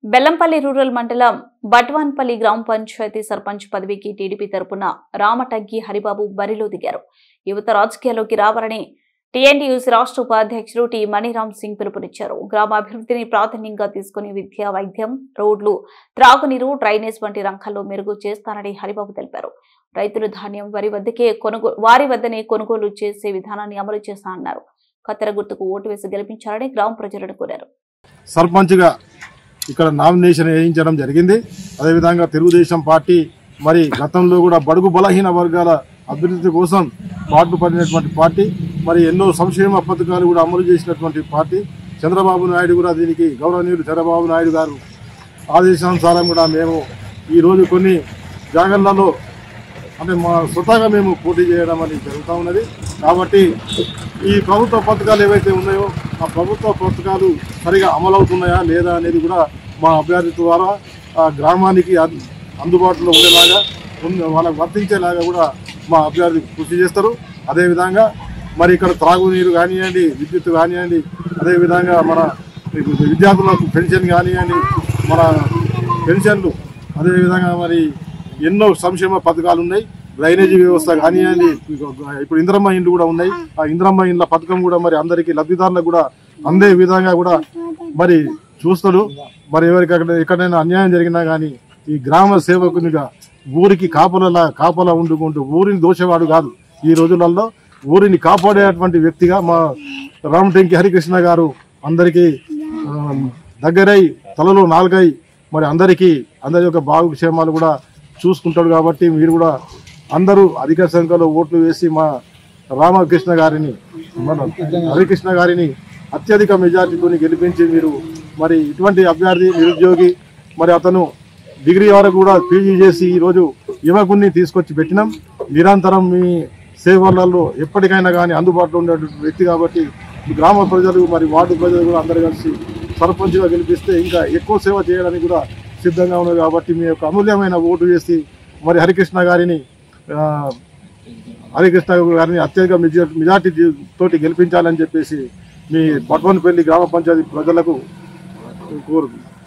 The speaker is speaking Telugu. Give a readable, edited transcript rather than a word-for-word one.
బెల్లంపల్లి రూరల్ మండలం బట్వాన్పల్లి గ్రామ పంచాయతీ సర్పంచ్ పదవికి టీడీపీ తరపున రామటగ్గి హరిబాబు బరిలో దిగారు. యువత రాజకీయాల్లోకి రావాలని టీఎన్టీయూసీ రాష్ట్ర ఉపాధ్యక్షుడు టి మణిరామ్ సింగ్ పిలుపునిచ్చారు. గ్రామాభివృద్ధిని ప్రాధాన్యంగా తీసుకుని విద్య, వైద్యం, రోడ్లు, త్రాగునీరు, డ్రైనేజ్ వంటి రంగాల్లో మెరుగు చేస్తానని హరిబాబు తెలిపారు. రైతులు ధాన్యం వారి వద్దనే కొనుగోలు చేసే విధానాన్ని అమలు చేస్తానన్నారు. కత్తెర గుర్తుకు ఓటు వేసి గెలిపించాలని గ్రామ ప్రజలను కోరారు. సర్పంచ్గా ఇక్కడ నామినేషన్ వేయించడం జరిగింది. అదేవిధంగా తెలుగుదేశం పార్టీ మరి గతంలో కూడా బడుగు బలహీన వర్గాల అభివృద్ధి కోసం పాటుపడినటువంటి పార్టీ, మరి ఎన్నో సంక్షేమ పథకాలు కూడా అమలు చేసినటువంటి పార్టీ. చంద్రబాబు నాయుడు కూడా దీనికి గౌరవనీయులు చంద్రబాబు నాయుడు గారు ఆదేశానుసారం కూడా మేము ఈరోజు కొన్ని జాగాలలో అంటే మా స్వతహాగా మేము పోటీ చేయడం అనేది జరుగుతూ ఉన్నది. కాబట్టి ఈ ప్రభుత్వ పథకాలు ఏవైతే ఉన్నాయో ఆ ప్రభుత్వ పథకాలు సరిగా అమలవుతున్నాయా లేదా అనేది కూడా మా అభ్యర్థి ద్వారా ఆ గ్రామానికి అందుబాటులో ఉండేలాగా వాళ్ళకు వర్తించేలాగా కూడా మా అభ్యర్థి కృషి చేస్తారు. అదేవిధంగా మరి ఇక్కడ త్రాగునీరు కానివ్వండి, విద్యుత్ కానివ్వండి, అదేవిధంగా మన విద్యార్థులకు పెన్షన్ కానివ్వండి, మన పెన్షన్లు, అదేవిధంగా మరి ఎన్నో సంక్షేమ పథకాలు ఉన్నాయి. డ్రైనేజీ వ్యవస్థ కానివ్వండి, ఇప్పుడు ఇంద్రమ్మ ఇండ్లు కూడా ఉన్నాయి. ఆ ఇంద్రమ్మ ఇండ్ల పథకం కూడా మరి అందరికీ లబ్ధిదారులకు కూడా అందే విధంగా కూడా మరి చూస్తాడు. మరి ఎవరికి ఎక్కడైనా అన్యాయం జరిగినా కానీ ఈ గ్రామ సేవకునిగా ఊరికి కాపలా ఉండుకుంటూ ఊరిని దోషవాడు కాదు. ఈ రోజులలో ఊరిని కాపాడేటువంటి వ్యక్తిగా మా రామటంకి హరికృష్ణ గారు అందరికీ దగ్గరై తలలో నాలుగై మరి అందరి యొక్క భాగక్షేమాలు కూడా చూసుకుంటాడు. కాబట్టి మీరు కూడా అందరూ అధిక సంఖ్యలో ఓట్లు వేసి మా హరికృష్ణ గారిని అత్యధిక మెజార్టీతో గెలిపించి మీరు మరి ఇటువంటి అభ్యర్థి నిరుద్యోగి, మరి అతను డిగ్రీ వరకు కూడా పీజీ చేసి ఈరోజు యువకుని తీసుకొచ్చి పెట్టినాం. నిరంతరం మీ సేవలలో ఎప్పటికైనా కానీ అందుబాటులో ఉండేటువంటి వ్యక్తి. కాబట్టి గ్రామ ప్రజలు మరి వార్డు ప్రజలు కూడా అందరూ కలిసి సర్పంచ్గా గెలిపిస్తే ఇంకా ఎక్కువ సేవ చేయడానికి కూడా సిద్ధంగా ఉన్నారు. కాబట్టి మీ యొక్క అమూల్యమైన ఓటు వేసి మరి హరికృష్ణ గారిని అత్యధిక మెజార్టీ తోటి గెలిపించాలని చెప్పేసి మీ బట్వాన్పల్లి గ్రామ పంచాయతీ ప్రజలకు కోరుతున్నాను.